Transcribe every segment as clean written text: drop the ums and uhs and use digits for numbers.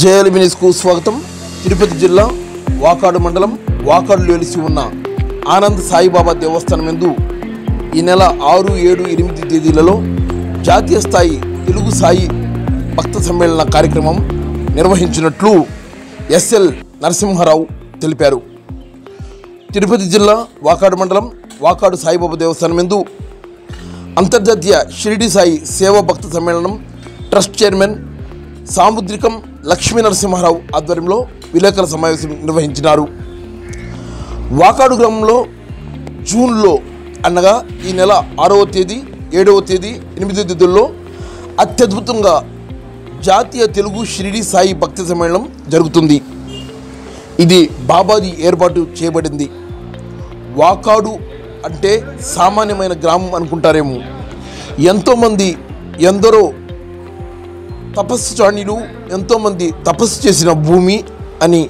JLB న్యూస్కు స్వాగతం. తిరుపతి జిల్లా వాకాడు మండలం వాకాడులో వెలిసి ఉన్న ఆనంద్ సాయిబాబా దేవస్థానం యందు ఈ నెల 6, 7, 8 తేదీలలో జాతీయ స్థాయి తెలుగు సాయి భక్త సమ్మేళన కార్యక్రమం నిర్వహించినట్లు ఎస్ఎల్ నరసింహారావు తెలిపారు. తిరుపతి జిల్లా వాకాడు మండలం వాకాడు సాయిబాబా దేవస్థానం యందు అంతర్జాతీయ షిరిడి సాయి సేవా భక్త సమ్మేళనం ట్రస్ట్ చైర్మన్ సాముద్రికం లక్ష్మీ నరసింహారావు ఆధ్వర్యంలో విలేకరుల సమావేశం నిర్వహించినారు. వాకాడు గ్రామంలో జూన్లో అనగా ఈ నెల 6వ తేదీ, 7వ తేదీ, 8వ తేదీల్లో అత్యద్భుతంగా జాతీయ తెలుగు షిరిడి సాయి భక్తి సమ్మేళనం జరుగుతుంది. ఇది బాబాది ఏర్పాటు చేయబడింది. వాకాడు అంటే సామాన్యమైన గ్రామం అనుకుంటారేమో. ఎందరో తపస్సు చాణీలు ఎంతోమంది తపస్సు చేసిన భూమి అని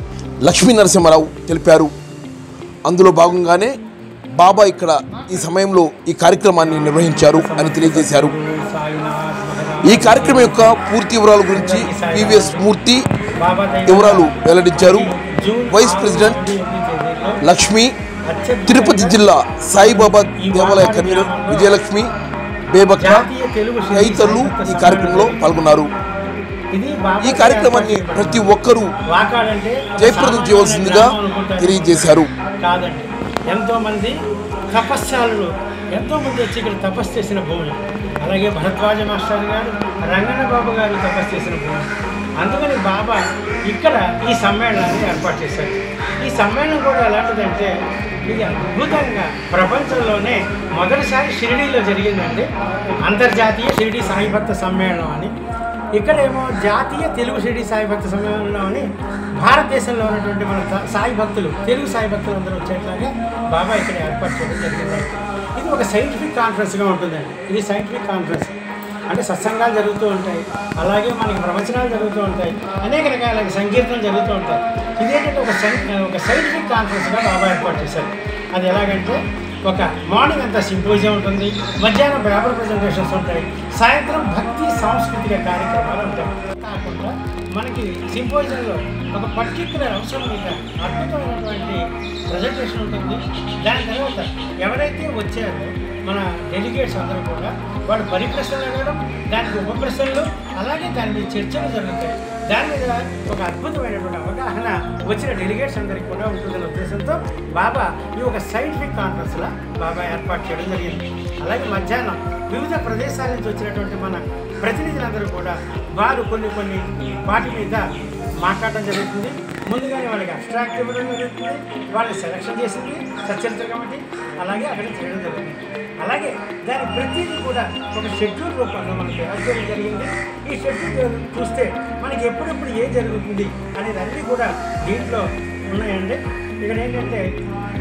లక్ష్మీ నరసింహారావు తెలిపారు. అందులో భాగంగానే బాబా ఇక్కడ ఈ సమయంలో ఈ కార్యక్రమాన్ని నిర్వహించారు అని తెలియజేశారు. ఈ కార్యక్రమం యొక్క పూర్తి వివరాల గురించి పివిఎస్ మూర్తి వివరాలు వెల్లడించారు. వైస్ ప్రెసిడెంట్ లక్ష్మి, తిరుపతి జిల్లా సాయిబాబా దేవాలయ కన్వీనర్ విజయలక్ష్మి, బేబక్క తదితరులు ఈ కార్యక్రమంలో పాల్గొన్నారు. ఈ కార్యక్రమాన్ని ప్రతి ఒక్కరూ జయప్రదం చేయవలసిందిగా తెలియజేశారు. ఎంతో మంది తపస్సాలు వచ్చి ఇక్కడ తపస్సు చేసిన భూమి, అలాగే భరద్వాజ మాస్టర్ గారు, రంగన్న బాబు గారు తపస్సు చేసిన భూమి. అందుకని బాబా ఇక్కడ ఈ సమ్మేళనాన్ని ఏర్పాటు చేశారు. ఈ సమ్మేళనం కూడా ఎలాంటిదంటే ఇది అద్భుతంగా ప్రపంచంలోనే మొదటిసారి షిరిడీలో జరిగిందండి. అంతర్జాతీయ షిరిడి సాయి భక్త సమ్మేళనం అని. ఇక్కడేమో జాతీయ తెలుగు షిరిడి సాయి భక్త సమ్మేళనం అని భారతదేశంలో ఉన్నటువంటి మన సాయి భక్తులు, తెలుగు సాయి భక్తులు అందరూ వచ్చేట్లాగా బాబా ఇక్కడ ఏర్పాటు చేయడం జరిగింది. ఇది ఒక సైంటిఫిక్ కాన్ఫరెన్స్గా ఉంటుందండి. ఇది సైంటిఫిక్ కాన్ఫరెన్స్ అంటే సత్సంగాలు జరుగుతూ ఉంటాయి, అలాగే మనకి ప్రవచనాలు జరుగుతూ ఉంటాయి, అనేక రకాల సంకీర్తనలు జరుగుతూ ఉంటాయి. ఇదేంటంటే ఒక సైంటిఫిక్ కాన్ఫరెన్స్గా బాబా ఏర్పాటు చేశారు. అది ఎలాగంటే ఒక మార్నింగ్ అంతా సింపోజియం ఉంటుంది, మధ్యాహ్నం పేపర్ ప్రజెంటేషన్స్ ఉంటాయి, సాయంత్రం భక్తి సాంస్కృతిక కార్యక్రమాలు ఉంటాయి. కాకుండా మనకి సింపోజియంలో ఒక పర్టిక్యులర్ అంశం మీద అద్భుతమైనటువంటి ప్రజెంటేషన్ ఉంటుంది. దాని తర్వాత ఎవరైతే వచ్చారో మన డెలిగేట్స్ అందరూ కూడా వాళ్ళు పరిప్రశ్నలు అడగడం, దానికి ఉపప్రశ్నలు, అలాగే దాని మీద చర్చలు జరుగుతాయి. దాని మీద ఒక అద్భుతమైనటువంటి అవగాహన వచ్చిన డెలిగేట్స్ అందరికీ కూడా ఉంటుందనే ఉద్దేశంతో బాబా ఈ ఒక సైంటిఫిక్ కాన్ఫరెన్స్లా బాబా ఏర్పాటు చేయడం జరిగింది. అలాగే మధ్యాహ్నం వివిధ ప్రదేశాల నుంచి వచ్చినటువంటి మన ప్రతినిధులందరూ కూడా వారు కొన్ని వాటి మీద మాట్లాడడం జరుగుతుంది. ముందుగానే వాళ్ళకి అబ్స్ట్రాక్ట్ ఇవ్వడం జరుగుతుంది, వాళ్ళని సెలక్షన్ చేసింది సచరిత్ర కమిటీ, అలాగే అక్కడ చేయడం జరుగుతుంది. అలాగే దాని ప్రతిదీ కూడా ఒక షెడ్యూల్ రూపంలో మనకు తయారు చేయడం జరిగింది. ఈ షెడ్యూల్ చూస్తే మనకి ఎప్పుడెప్పుడు ఏం జరుగుతుంది అనేది అన్నీ కూడా దీంట్లో ఉన్నాయండి. ఇక్కడ ఏంటంటే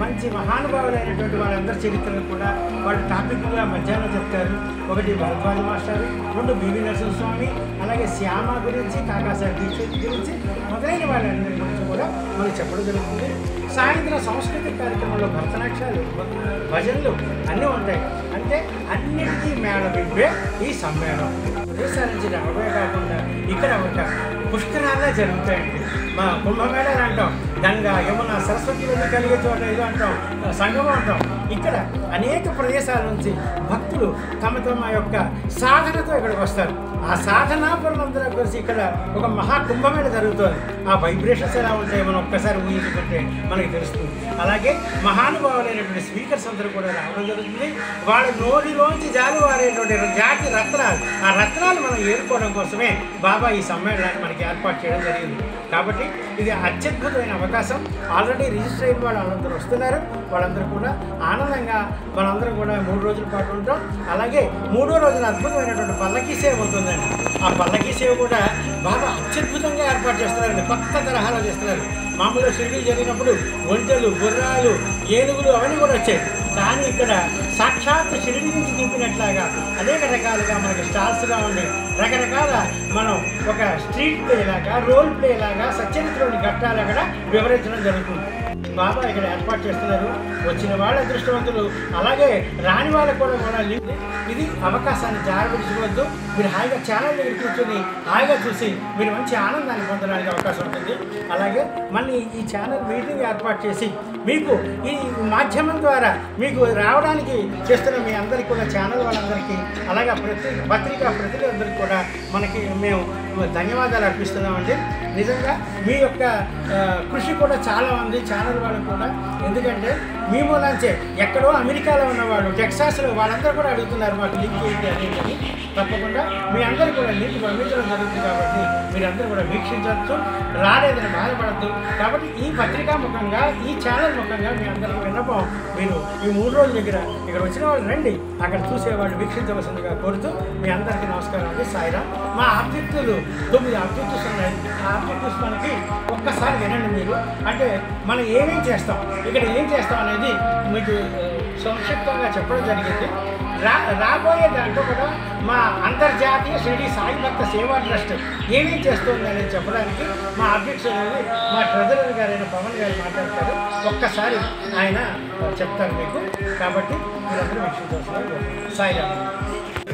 మంచి మహానుభావులైనటువంటి వాళ్ళందరి చరిత్రలు కూడా వాళ్ళు టాపిక్గా మధ్యాహ్నం చెప్తారు. ఒకటి భరద్వాజ మాస్టర్, 2 బివి నరసింహస్వామి, అలాగే శ్యామ గురించి, కాకాసాహెబ్ దీక్షిత్ గురించి మొదలైన వాళ్ళందరి గురించి కూడా మనకు చెప్పడం జరుగుతుంది. సాయంత్రం సాంస్కృతిక కార్యక్రమంలో భరతనాట్యాలు, భజనలు అన్నీ ఉంటాయి. అంటే అన్నిటికీ మేళవింపే ఈ సమ్మేళనం దేశాల నుంచి రావడమే కాకుండా ఇక్కడ ఒక పుష్కరాలే జరుగుతాయండి. మా కుంభమేళాలు అంటాం, గంగా, యమున, సరస్వతిలో కలిగే చోట ఏదో అంటాం, సంగమం అంటాం. ఇక్కడ అనేక ప్రదేశాల నుంచి భక్తులు తమ యొక్క సాధనతో ఇక్కడికి వస్తారు. ఆ సాధనా పనులందరూ కలిసి ఇక్కడ ఒక మహాకుంభమేళ జరుగుతుంది. ఆ వైబ్రేషన్స్ ఎలా ఉంటాయి మనం ఒక్కసారి ఊహించుకుంటే మనకి తెలుస్తుంది. అలాగే మహానుభావులైనటువంటి స్పీకర్స్ అందరూ కూడా రావడం జరుగుతుంది. వాళ్ళ నోటిలోంచి జాలువారేటువంటి జాతి రత్నాలు, ఆ రత్నాలు మనం ఏరుకోవడం కోసమే బాబా ఈ సమ్మేళనాన్ని మనకి ఏర్పాటు చేయడం జరిగింది. కాబట్టి ఇది అత్యద్భుతమైన అవకాశం. ఆల్రెడీ రిజిస్టర్ అయిన వాళ్ళందరూ వస్తున్నారు. వాళ్ళందరూ కూడా ఆనందంగా వాళ్ళందరూ కూడా 3 రోజుల పాటు ఉంటాం. అలాగే 3వ రోజున అద్భుతమైనటువంటి పల్లకీ సేవ ఉంటుందండి. ఆ పల్లకీ సేవ కూడా బాగా అత్యద్భుతంగా ఏర్పాటు చేస్తున్నారండి. కొత్త తరహాలో చేస్తున్నారు. మామూలుగా షిరిడీ జరిగినప్పుడు ఒంటెలు, గుర్రాలు, ఏనుగులు అవన్నీ కూడా వచ్చాయి. కానీ ఇక్కడ సాక్షాత్ షిరిడీ నుంచి దింపినట్లాగా అనేక రకాలుగా మనకి స్టాల్స్గా ఉండి రకరకాల మనం ఒక స్ట్రీట్ ప్లే లాగా, రోల్ ప్లే లాగా సచరిత్రలోని ఘట్టాలు అక్కడ వివరించడం జరుగుతుంది. బాబా ఇక్కడ ఏర్పాటు చేస్తున్నారు. వచ్చిన వాళ్ళ అదృష్టవంతులు, అలాగే రాని వాళ్ళకు కూడా ఇది అవకాశాన్ని జారవిడుచుకోవద్దు. మీరు హాయిగా ఛానల్ దగ్గర కూర్చొని హాయిగా చూసి మీరు మంచి ఆనందాన్ని పొందడానికి అవకాశం ఉంటుంది. అలాగే మళ్ళీ ఈ ఛానల్ మీటింగ్ ఏర్పాటు చేసి మీకు ఈ మాధ్యమం ద్వారా మీకు రావడానికి చేస్తున్న మీ అందరికీ కూడా, ఛానల్ వాళ్ళందరికీ, అలాగే పత్రికా ప్రతినిధులందరికీ కూడా మేము ధన్యవాదాలు అర్పిస్తున్నామండి. నిజంగా మీ యొక్క కృషి కూడా చాలా ఉంది ఛానల్ వాళ్ళకు కూడా. ఎందుకంటే మీ మూలంచే ఎక్కడో అమెరికాలో ఉన్నవాళ్ళు, టెక్సాస్లో వాళ్ళందరూ కూడా అడుగుతున్నారు మాకు లింక్ ఏంటి అనేది. తప్పకుండా మీ అందరూ కూడా లింక్ పంపించడం జరుగుతుంది. కాబట్టి మీరందరూ కూడా వీక్షించవచ్చు, రాలేదని బాధపడద్దు. కాబట్టి ఈ పత్రికా ముఖంగా, ఈ ఛానల్ ముఖంగా మీ అందరికీ విన్నపం, మీరు ఈ 3 రోజుల దగ్గర ఇక్కడ వచ్చిన వాళ్ళు రండి, అక్కడ చూసేవాళ్ళు వీక్షించవలసిందిగా కోరుతూ మీ అందరికీ నమస్కారం అండి. సాయిరామ్. మా ఆబ్జెక్టులు 9 ఆబ్జెక్టివ్స్ ఉన్నాయి. ఆ ఆబ్జెక్టివ్స్ మనకి ఒక్కసారి వినండి మీరు. అంటే మనం ఏమేం చేస్తాం, ఇక్కడ ఏం చేస్తాం అనేది మీకు సంక్షిప్తంగా చెప్పడం జరిగింది. రాబోయే దాంట్లో కూడా మా అంతర్జాతీయ షిరిడి సాయి భక్త సేవా ట్రస్ట్ ఏమేం చేస్తుంది అనేది చెప్పడానికి మా అధ్యక్ష అనేది మా ట్రెజరర్ గారైన పవన్ గారు మాట్లాడతారు. ఒక్కసారి ఆయన చెప్తారు మీకు. కాబట్టి మీరందరూ వీక్షించాల్సిన సాయిరామ్.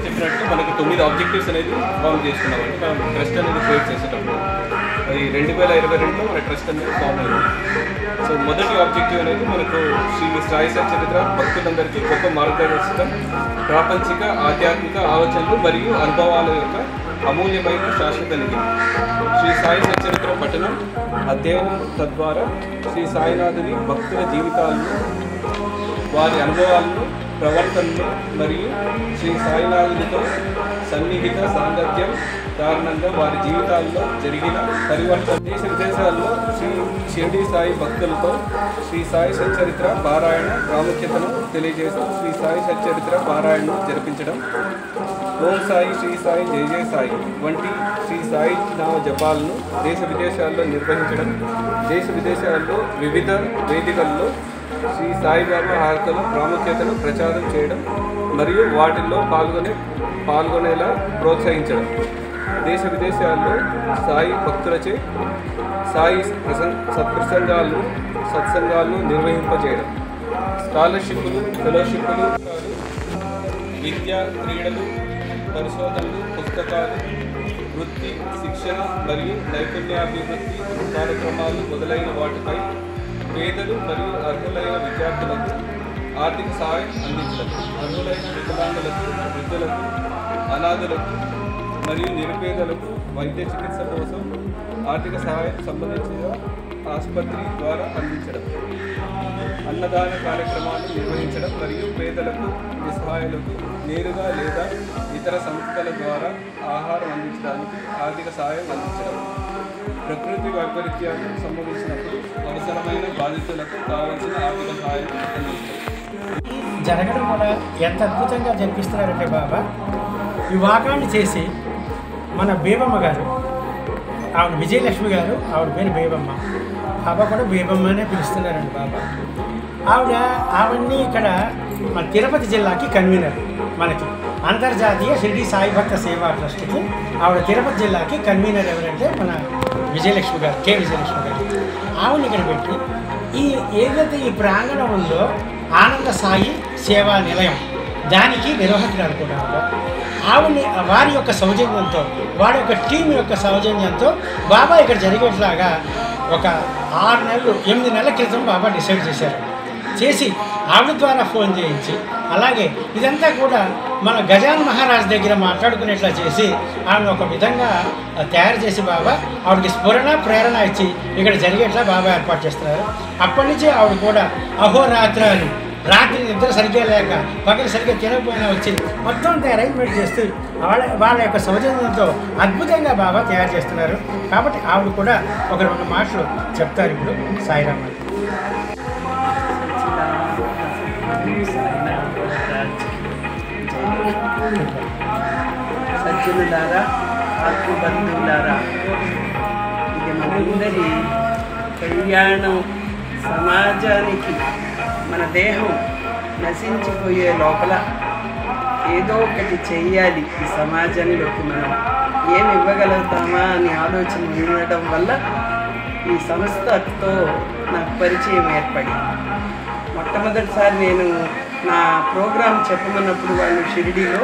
చెప్పినట్టు మనకు 9 ఆబ్జెక్టివ్స్ అనేది ఫామ్ చేసుకున్నామండి. మనం ట్రస్ట్ అనేది క్రియేట్ చేసేటప్పుడు అది 2022లో మన ట్రస్ట్ అనేది ఫామ్ అయింది. సో మొదటి ఆబ్జెక్టివ్ అనేది మనకు శ్రీ సాయి సచ్చరిత్ర భక్తులందరికీ గొప్ప మార్గదర్శకం, ప్రాపంచిక ఆధ్యాత్మిక ఆలోచనలు మరియు అనుభవాల యొక్క అమూల్యమైన శాశ్వత నిధి. శ్రీ సాయి సచ్చరిత్ర పఠనం, అధ్యయనం తద్వారా శ్రీ సాయినాథుని భక్తుల జీవితాలను, వారి అనుభవాలను, ప్రవర్తనలు మరియు శ్రీ సాయినాథునితో సన్నిహిత సాంగత్యం కారణంగా వారి జీవితాల్లో జరిగిన పరివర్తన, దేశ విదేశాల్లో శ్రీ షిరిడి సాయి భక్తులతో శ్రీ సాయి సచ్చరిత్ర పారాయణ ప్రాముఖ్యతను తెలియజేస్తూ శ్రీ సాయి సచ్చరిత్ర పారాయణను జరిపించడం, ఓం సాయి, శ్రీ సాయి, జై జై సాయి వంటి శ్రీ సాయి నామ జపాలను దేశ విదేశాల్లో నిర్వహించడం, దేశ విదేశాల్లో వివిధ వేదికల్లో శ్రీ సాయిబాబా హారతల ప్రాముఖ్యతను ప్రచారం చేయడం మరియు వాటిల్లో పాల్గొనేలా ప్రోత్సహించడం, దేశ విదేశాల్లో సాయి భక్తులచే సాయి సత్సంగాలను నిర్వహింపజేయడం, స్కాలర్షిప్లు, ఫెలోషిప్లు, విద్య, క్రీడలు, పరిశోధనలు, పుస్తకాలు, వృత్తి, శిక్షణ మరియు నైపుణ్యాభివృద్ధి కార్యక్రమాలు మొదలైన వాటిపై పేదలు మరియు అర్హులైన విద్యార్థులకు ఆర్థిక సహాయం అందించడం, అర్హులైన వికలాంగులకు, వృద్ధులకు, అనాథులకు మరియు నిరుపేదలకు వైద్య చికిత్స కోసం ఆర్థిక సహాయం సంబంధించిన ఆసుపత్రి ద్వారా అందించడం, అన్నదాన కార్యక్రమాలు నిర్వహించడం మరియు పేదలకు, నిస్సహాయులకు నేరుగా లేదా ఇతర సంస్థల ద్వారా ఆహారం అందించడానికి ఆర్థిక సహాయం అందించడం, ప్రకృతి వైపరీత్యాలు సంభవించినప్పుడు అవసరమైన బాధితులకు కావాల్సిన ఆర్థిక సహాయం అందించడం. జరగడం కూడా ఎంత అద్భుతంగా జరిపిస్తున్నారంటే బాబా, వివాహాన్ని చేసి మన బేబమ్మ గారు, ఆవిడ విజయలక్ష్మి గారు, ఆవిడ పేరు బేబమ్మ, బాబా కూడా బేబమ్మనే పిలుస్తున్నారండి బాబా. ఆవిడ్ని ఇక్కడ మన తిరుపతి జిల్లాకి కన్వీనర్, మనకి అంతర్జాతీయ షిరిడి సాయి భక్త సేవా ట్రస్ట్కి ఆవిడ తిరుపతి జిల్లాకి కన్వీనర్ ఎవరంటే మన విజయలక్ష్మి గారు, కె విజయలక్ష్మి గారు. ఆవిడని ఇక్కడ పెట్టి ఏదైతే ఈ ప్రాంగణం ఉందో ఆనంద సాయి సేవా నిలయం, దానికి నిర్వాహకురాలు కూడా ఆవిడని వారి యొక్క సౌజన్యంతో, వారి యొక్క టీం యొక్క సౌజన్యంతో బాబా ఇక్కడ జరిగేట్లాగా ఒక 6 నెలలు 8 నెలల క్రితం బాబా డిసైడ్ చేసి ఆవిడ ద్వారా ఫోన్ చేయించి, అలాగే ఇదంతా కూడా మన గజాన్ మహారాజ్ దగ్గర మాట్లాడుకునేట్లా చేసి ఆవిడ ఒక విధంగా తయారు చేసి బాబా ఆవిడకి స్ఫురణ ప్రేరణ ఇచ్చి ఇక్కడ జరిగేట్లా బాబా ఏర్పాటు చేస్తున్నారు. అప్పటి నుంచి ఆవిడ కూడా అహోరాత్రాలు, రాత్రి నిద్ర సరిగ్గా లేక, పగలు సరిగ్గా తినకపోయినా వచ్చి మొత్తం అరేంజ్మెంట్ చేస్తూ వాళ్ళ యొక్క సౌజన్యంతో అద్భుతంగా బాబా తయారు చేస్తున్నారు. కాబట్టి ఆవిడ కూడా ఒక 2 మాటలు చెప్తారు ఇప్పుడు. సాయిరామ్. సజ్జనులారా, ఆత్మబంధువులారా, ఇది మనందరి కళ్యాణం. సమాజానికి మన దేహం నశించిపోయే లోపల ఏదో ఒకటి చెయ్యాలి. ఈ సమాజంలోకి మనం ఏమి ఇవ్వగలుగుతామా అని ఆలోచన ఉండడం వల్ల ఈ సంస్థతో నాకు పరిచయం ఏర్పడి మొట్టమొదటిసారి నేను నా ప్రోగ్రాం చెప్పమన్నప్పుడు వాళ్ళు షిరిడీలో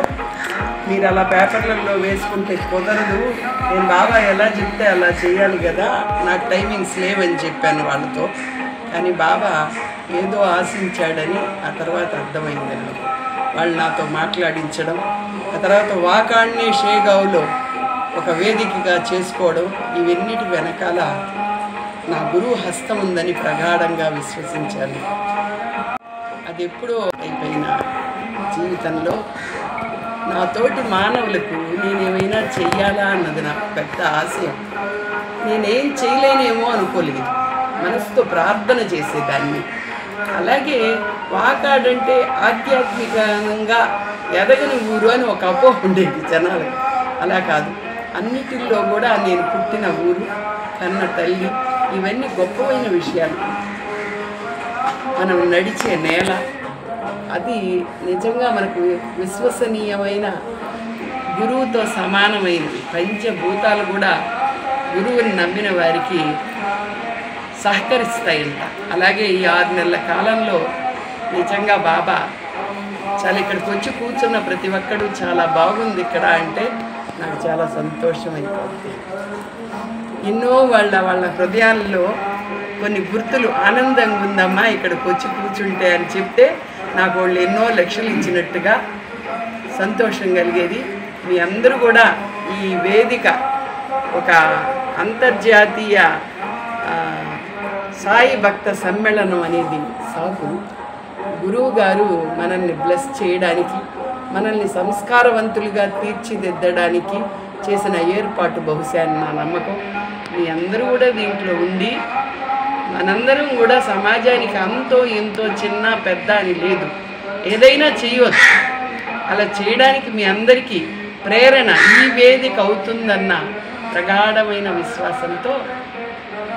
మీరు అలా పేపర్లలో వేసుకుంటే కుదరదు, నేను బాబా ఎలా చెప్తే అలా చేయాలి కదా, నాకు టైమింగ్స్ లేవని చెప్పాను వాళ్ళతో. కానీ బాబా ఏదో ఆశించాడని ఆ తర్వాత అర్థమైంది నాకు. వాళ్ళు నాతో మాట్లాడించడం, ఆ తర్వాత వాకాణ్ణి షేగావ్లో ఒక వేదికగా చేసుకోవడం, ఇవన్నిటి వెనకాల నా గురువు హస్తం ఉందని ప్రగాఢంగా విశ్వసించాను. అది ఎప్పుడో అయిపోయిన జీవితంలో నాతోటి మానవులకు నేనేమైనా చెయ్యాలా అన్నది నాకు పెద్ద ఆశయం. నేనేం చేయలేనేమో అనుకోలేదు, మనసుతో ప్రార్థన చేసేదాన్ని. అలాగే వాకాడంటే ఆధ్యాత్మికంగా ఎదగని ఊరు అని ఒక అపోహ ఉండేది జనాలకు. అలా కాదు, అన్నిటిల్లో కూడా నేను పుట్టిన ఊరు, కన్న తల్లి, ఇవన్నీ గొప్పమైన విషయాలు. మనం నడిచే నేల, అది నిజంగా మనకు విశ్వసనీయమైన గురువుతో సమానమైనది. పంచభూతాలు కూడా గురువుని నమ్మిన వారికి సహకరిస్తాయంట. అలాగే ఈ 6 నెలల కాలంలో నిజంగా బాబా చాలా ఇక్కడికి వచ్చి కూర్చున్న ప్రతి ఒక్కడు చాలా బాగుంది ఇక్కడ అంటే నాకు చాలా సంతోషం అయిపోతుంది. ఎన్నో వాళ్ళ హృదయాల్లో కొన్ని గుర్తులు, ఆనందంగా ఉందమ్మా ఇక్కడికి వచ్చి కూర్చుంటే అని చెప్తే నాకు వాళ్ళు ఎన్నో లక్షలు ఇచ్చినట్టుగా సంతోషం కలిగేది. మీ అందరూ కూడా ఈ వేదిక ఒక అంతర్జాతీయ సాయి భక్త సమ్మేళనం అనేది సాగు గురువు గారు మనల్ని బ్లెస్ చేయడానికి, మనల్ని సంస్కారవంతులుగా తీర్చిదిద్దడానికి చేసిన ఏర్పాటు బహుశా నా నమ్మకం. మీ అందరూ కూడా దీంట్లో ఉండి మనందరం కూడా సమాజానికి అంతో ఎంతో చిన్న పెద్ద అని లేదు, ఏదైనా చేయవచ్చు. అలా చేయడానికి మీ అందరికీ ప్రేరణ ఈ వేదిక అవుతుందన్న ప్రగాఢమైన విశ్వాసంతో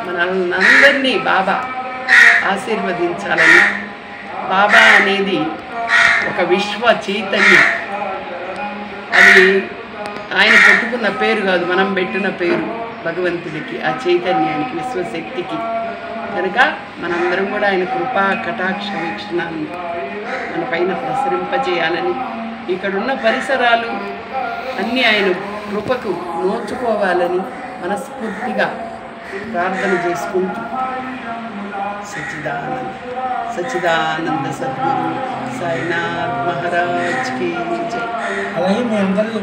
మనందరినీ బాబా ఆశీర్వదించాలని. బాబా అనేది ఒక విశ్వ చైతన్యం, అది ఆయన పెట్టుకున్న పేరు కాదు, మనం పెట్టిన పేరు భగవంతుడికి, ఆ చైతన్యానికి, విశ్వశక్తికి. కనుక మనందరం కూడా ఆయన కృపా కటాక్ష వీక్షణాన్ని మన పైన ప్రసరింపజేయాలని, ఇక్కడున్న పరిసరాలు అన్నీ ఆయన కృపకు నోచుకోవాలని మనస్ఫూర్తిగా ప్రార్థన చేసుకుంటూ సచ్చిదానంద సద్గురు సాయినాథ్ మహారాజ్ కి జై. అలాగే మీ అందరూ